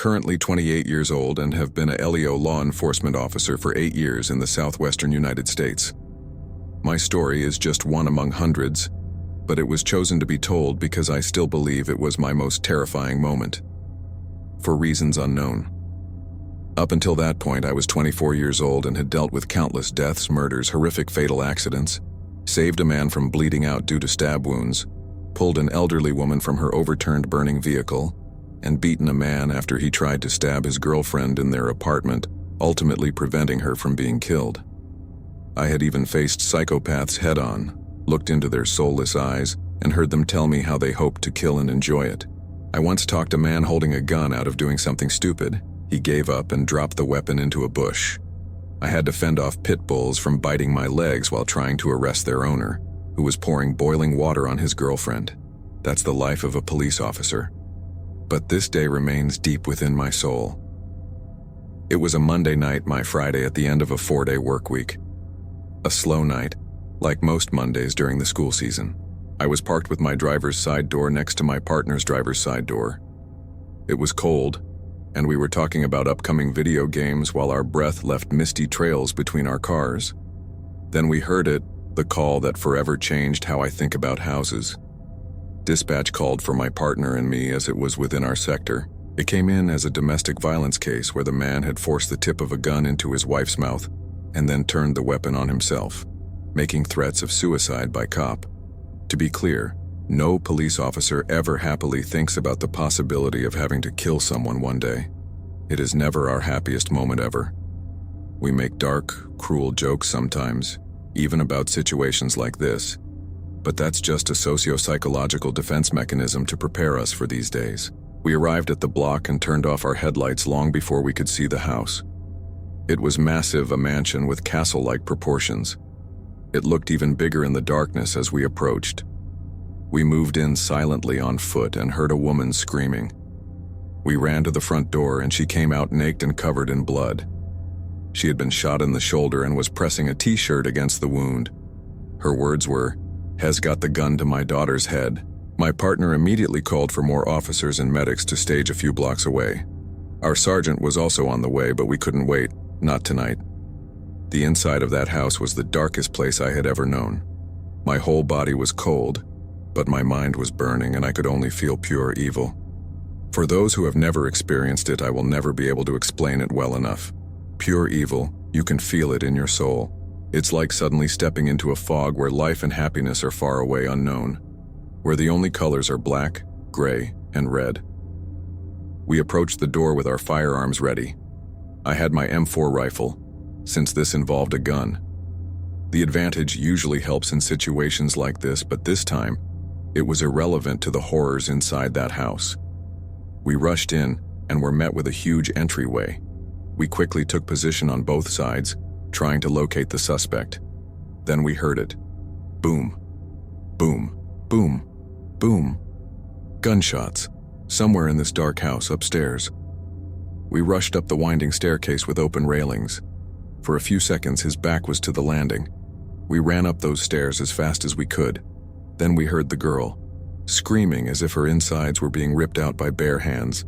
currently 28 years old and have been a LEO law enforcement officer for 8 years in the southwestern United States. My story is just one among hundreds, but it was chosen to be told because I still believe it was my most terrifying moment. For reasons unknown. Up until that point, I was 24 years old and had dealt with countless deaths, murders, horrific fatal accidents, saved a man from bleeding out due to stab wounds, pulled an elderly woman from her overturned burning vehicle, and beaten a man after he tried to stab his girlfriend in their apartment, ultimately preventing her from being killed. I had even faced psychopaths head-on, looked into their soulless eyes, and heard them tell me how they hoped to kill and enjoy it. I once talked a man holding a gun out of doing something stupid. He gave up and dropped the weapon into a bush. I had to fend off pit bulls from biting my legs while trying to arrest their owner, who was pouring boiling water on his girlfriend. That's the life of a police officer. But this day remains deep within my soul. It was a Monday night, my Friday at the end of a 4-day work week. A slow night, like most Mondays during the school season. I was parked with my driver's side door next to my partner's driver's side door. It was cold, and we were talking about upcoming video games while our breath left misty trails between our cars. Then we heard it, the call that forever changed how I think about houses. Dispatch called for my partner and me as it was within our sector. It came in as a domestic violence case where the man had forced the tip of a gun into his wife's mouth and then turned the weapon on himself, making threats of suicide by cop. To be clear, no police officer ever happily thinks about the possibility of having to kill someone one day. It is never our happiest moment ever. We make dark, cruel jokes sometimes, even about situations like this, but that's just a socio-psychological defense mechanism to prepare us for these days. We arrived at the block and turned off our headlights long before we could see the house. It was massive, a mansion with castle-like proportions. It looked even bigger in the darkness as we approached. We moved in silently on foot and heard a woman screaming. We ran to the front door and she came out naked and covered in blood. She had been shot in the shoulder and was pressing a t-shirt against the wound. Her words were, "Has got the gun to my daughter's head." My partner immediately called for more officers and medics to stage a few blocks away. Our sergeant was also on the way, but we couldn't wait, not tonight. The inside of that house was the darkest place I had ever known. My whole body was cold, but my mind was burning and I could only feel pure evil. For those who have never experienced it, I will never be able to explain it well enough. Pure evil, you can feel it in your soul. It's like suddenly stepping into a fog where life and happiness are far away, unknown, where the only colors are black, gray, and red. We approached the door with our firearms ready. I had my M4 rifle, since this involved a gun. The advantage usually helps in situations like this, but this time, it was irrelevant to the horrors inside that house. We rushed in and were met with a huge entryway. We quickly took position on both sides, trying to locate the suspect. Then we heard it. Boom. Boom. Boom. Boom. Gunshots. Somewhere in this dark house upstairs. We rushed up the winding staircase with open railings. For a few seconds, his back was to the landing. We ran up those stairs as fast as we could. Then we heard the girl, screaming as if her insides were being ripped out by bare hands.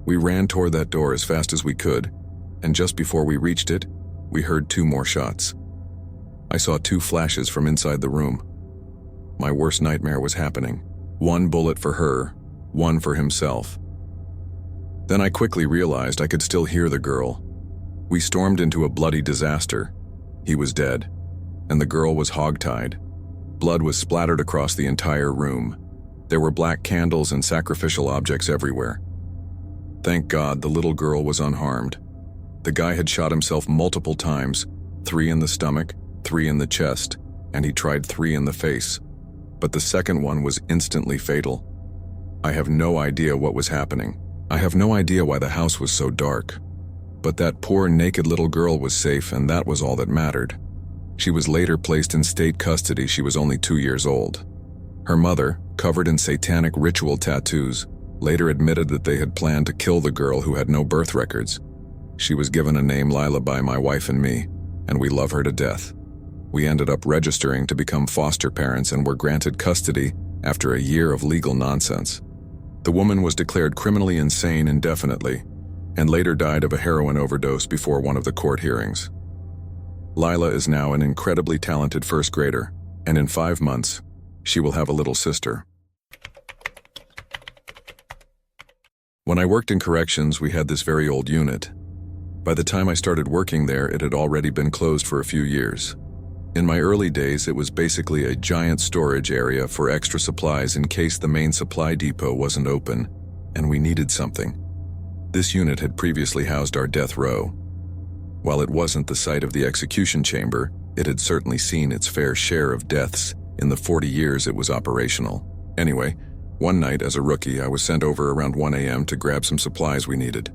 We ran toward that door as fast as we could, and just before we reached it, we heard 2 more shots. I saw 2 flashes from inside the room. My worst nightmare was happening. 1 bullet for her, 1 for himself. Then I quickly realized I could still hear the girl. We stormed into a bloody disaster. He was dead, and the girl was hogtied. Blood was splattered across the entire room. There were black candles and sacrificial objects everywhere. Thank God the little girl was unharmed. The guy had shot himself multiple times, 3 in the stomach, 3 in the chest, and he tried 3 in the face. But the second one was instantly fatal. I have no idea what was happening. I have no idea why the house was so dark. But that poor naked little girl was safe, and that was all that mattered. She was later placed in state custody. She was only 2 years old. Her mother, covered in satanic ritual tattoos, later admitted that they had planned to kill the girl who had no birth records. She was given a name Lila by my wife and me, and we love her to death. We ended up registering to become foster parents and were granted custody after a year of legal nonsense. The woman was declared criminally insane indefinitely and later died of a heroin overdose before one of the court hearings. Lila is now an incredibly talented first grader, and in 5 months, she will have a little sister. When I worked in corrections, we had this very old unit. By the time I started working there, it had already been closed for a few years. In my early days, it was basically a giant storage area for extra supplies in case the main supply depot wasn't open and we needed something. This unit had previously housed our death row. While it wasn't the site of the execution chamber, it had certainly seen its fair share of deaths in the 40 years it was operational. Anyway, one night as a rookie, I was sent over around 1 a.m. to grab some supplies we needed.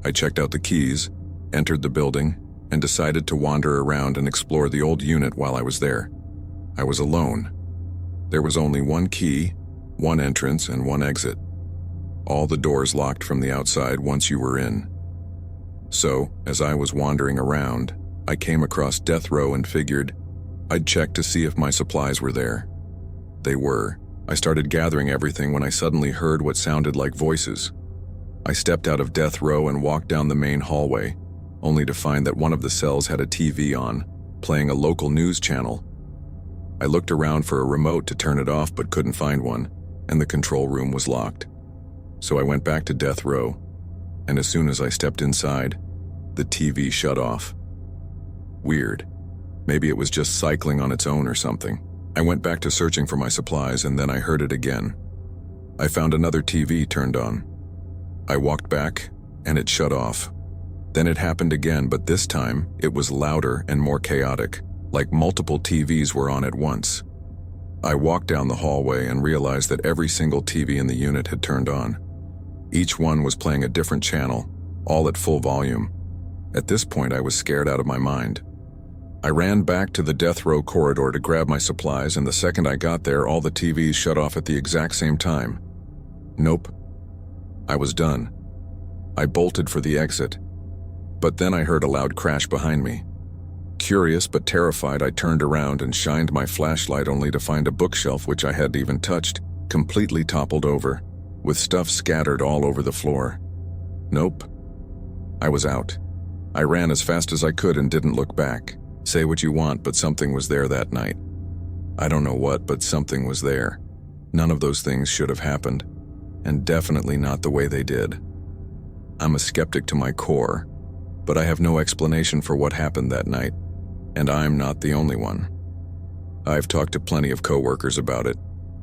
I checked out the keys, entered the building, and decided to wander around and explore the old unit while I was there. I was alone. There was only one key, one entrance, and one exit. All the doors locked from the outside once you were in. So, as I was wandering around, I came across death row and figured I'd check to see if my supplies were there. They were. I started gathering everything when I suddenly heard what sounded like voices. I stepped out of death row and walked down the main hallway, only to find that one of the cells had a TV on, playing a local news channel. I looked around for a remote to turn it off but couldn't find one, and the control room was locked. So I went back to death row, and as soon as I stepped inside, the TV shut off. Weird. Maybe it was just cycling on its own or something. I went back to searching for my supplies, and then I heard it again. I found another TV turned on. I walked back, and it shut off. Then it happened again, but this time it was louder and more chaotic, like multiple TVs were on at once. I walked down the hallway and realized that every single TV in the unit had turned on. Each one was playing a different channel, all at full volume. At this point, I was scared out of my mind. I ran back to the death row corridor to grab my supplies, and the second I got there, all the TVs shut off at the exact same time. Nope. I was done. I bolted for the exit. But then I heard a loud crash behind me. Curious but terrified, I turned around and shined my flashlight only to find a bookshelf which I hadn't even touched, completely toppled over, with stuff scattered all over the floor. Nope. I was out. I ran as fast as I could and didn't look back. Say what you want, but something was there that night. I don't know what, but something was there. None of those things should have happened, and definitely not the way they did. I'm a skeptic to my core, but I have no explanation for what happened that night, and I'm not the only one. I've talked to plenty of coworkers about it,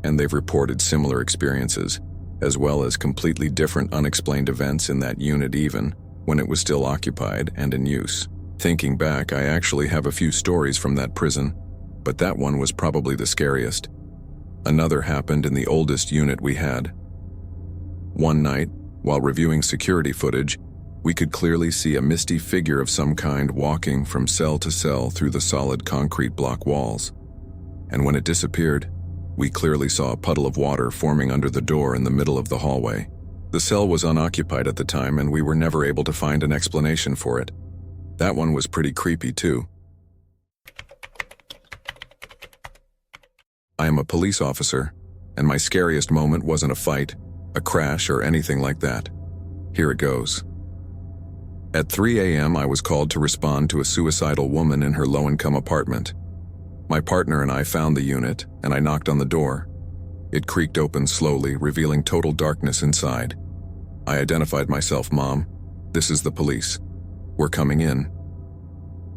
and they've reported similar experiences, as well as completely different unexplained events in that unit even when it was still occupied and in use. Thinking back, I actually have a few stories from that prison, but that one was probably the scariest. Another happened in the oldest unit we had. One night, while reviewing security footage, we could clearly see a misty figure of some kind walking from cell to cell through the solid concrete block walls. And when it disappeared, we clearly saw a puddle of water forming under the door in the middle of the hallway. The cell was unoccupied at the time, and we were never able to find an explanation for it. That one was pretty creepy too. I am a police officer, and my scariest moment wasn't a fight, a crash, or anything like that. Here it goes. At 3 a.m., I was called to respond to a suicidal woman in her low-income apartment. My partner and I found the unit, and I knocked on the door. It creaked open slowly, revealing total darkness inside. I identified myself, "Mom, this is the police. We're coming in."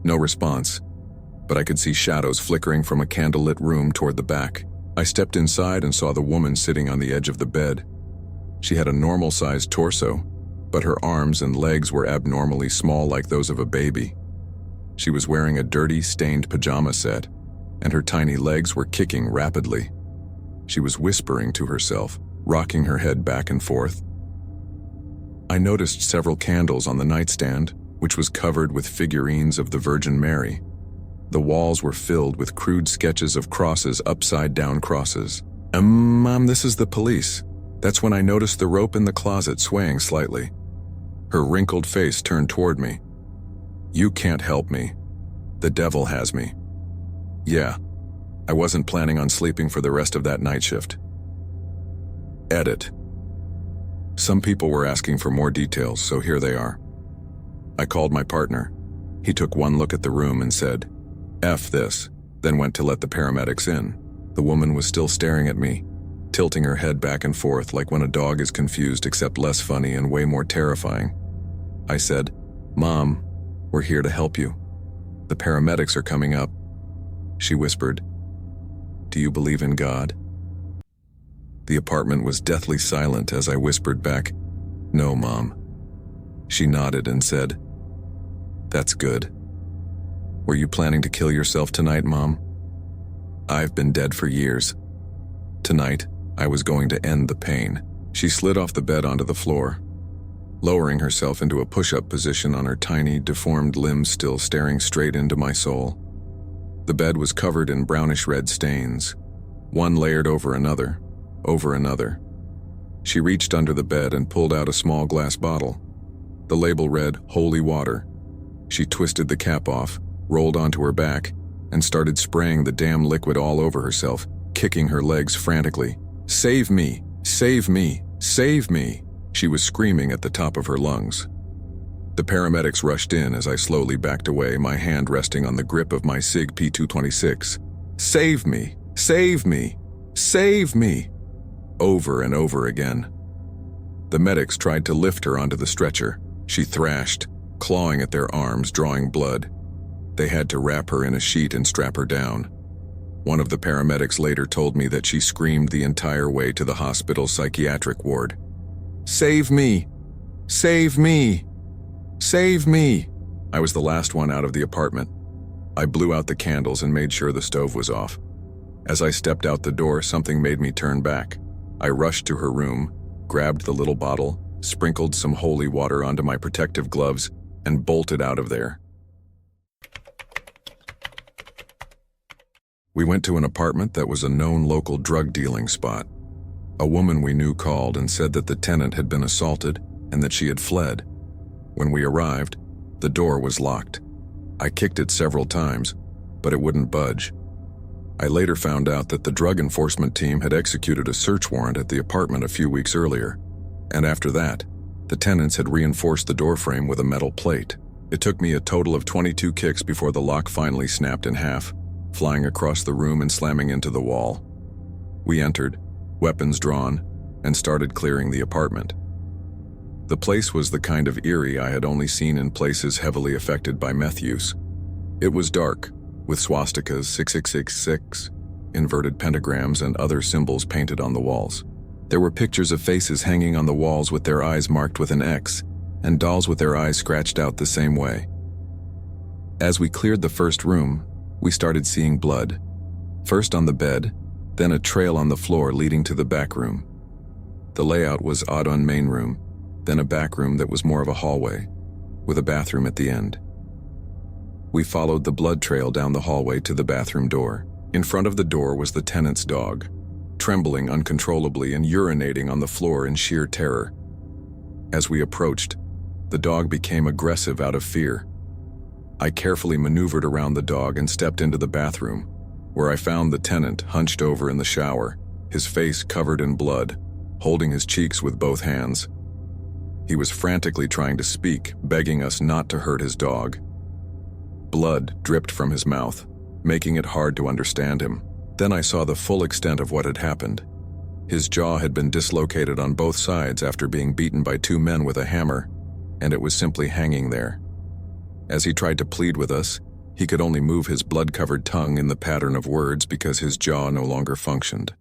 No response, but I could see shadows flickering from a candlelit room toward the back. I stepped inside and saw the woman sitting on the edge of the bed. She had a normal-sized torso, but her arms and legs were abnormally small like those of a baby. She was wearing a dirty, stained pajama set, and her tiny legs were kicking rapidly. She was whispering to herself, rocking her head back and forth. I noticed several candles on the nightstand, which was covered with figurines of the Virgin Mary. The walls were filled with crude sketches of crosses, upside-down crosses. Mom, this is the police." That's when I noticed the rope in the closet swaying slightly. Her wrinkled face turned toward me. "You can't help me. The devil has me." Yeah, I wasn't planning on sleeping for the rest of that night shift. Edit. Some people were asking for more details, so here they are. I called my partner. He took one look at the room and said, "F this," then went to let the paramedics in. The woman was still staring at me, tilting her head back and forth like when a dog is confused, except less funny and way more terrifying. I said, "Mom, we're here to help you. The paramedics are coming up." She whispered, "Do you believe in God?" The apartment was deathly silent as I whispered back, "No, Mom." She nodded and said, "That's good. Were you planning to kill yourself tonight, Mom? I've been dead for years. Tonight, I was going to end the pain." She slid off the bed onto the floor, lowering herself into a push-up position on her tiny, deformed limbs, still staring straight into my soul. The bed was covered in brownish-red stains, one layered over another, over another. She reached under the bed and pulled out a small glass bottle. The label read, "Holy Water." She twisted the cap off, rolled onto her back, and started spraying the damn liquid all over herself, kicking her legs frantically. "Save me! Save me! Save me!" She was screaming at the top of her lungs. The paramedics rushed in as I slowly backed away, my hand resting on the grip of my SIG P226. "Save me! Save me! Save me!" Over and over again. The medics tried to lift her onto the stretcher. She thrashed, clawing at their arms, drawing blood. They had to wrap her in a sheet and strap her down. One of the paramedics later told me that she screamed the entire way to the hospital's psychiatric ward. "Save me! Save me! Save me!" I was the last one out of the apartment. I blew out the candles and made sure the stove was off. As I stepped out the door, something made me turn back. I rushed to her room, grabbed the little bottle, sprinkled some holy water onto my protective gloves, and bolted out of there. We went to an apartment that was a known local drug dealing spot. A woman we knew called and said that the tenant had been assaulted and that she had fled. When we arrived, the door was locked. I kicked it several times, but it wouldn't budge. I later found out that the drug enforcement team had executed a search warrant at the apartment a few weeks earlier, and after that, the tenants had reinforced the doorframe with a metal plate. It took me a total of 22 kicks before the lock finally snapped in half, flying across the room and slamming into the wall. We entered, weapons drawn, and started clearing the apartment. The place was the kind of eerie I had only seen in places heavily affected by meth use. It was dark, with swastikas, 6666, inverted pentagrams, and other symbols painted on the walls. There were pictures of faces hanging on the walls with their eyes marked with an X, and dolls with their eyes scratched out the same way. As we cleared the first room, we started seeing blood. First on the bed, then a trail on the floor leading to the back room. The layout was odd on main room, then a back room that was more of a hallway, with a bathroom at the end. We followed the blood trail down the hallway to the bathroom door. In front of the door was the tenant's dog, trembling uncontrollably and urinating on the floor in sheer terror. As we approached, the dog became aggressive out of fear. I carefully maneuvered around the dog and stepped into the bathroom, where I found the tenant hunched over in the shower, his face covered in blood, holding his cheeks with both hands. He was frantically trying to speak, begging us not to hurt his dog. Blood dripped from his mouth, making it hard to understand him. Then I saw the full extent of what had happened. His jaw had been dislocated on both sides after being beaten by two men with a hammer, and it was simply hanging there. As he tried to plead with us, he could only move his blood-covered tongue in the pattern of words because his jaw no longer functioned.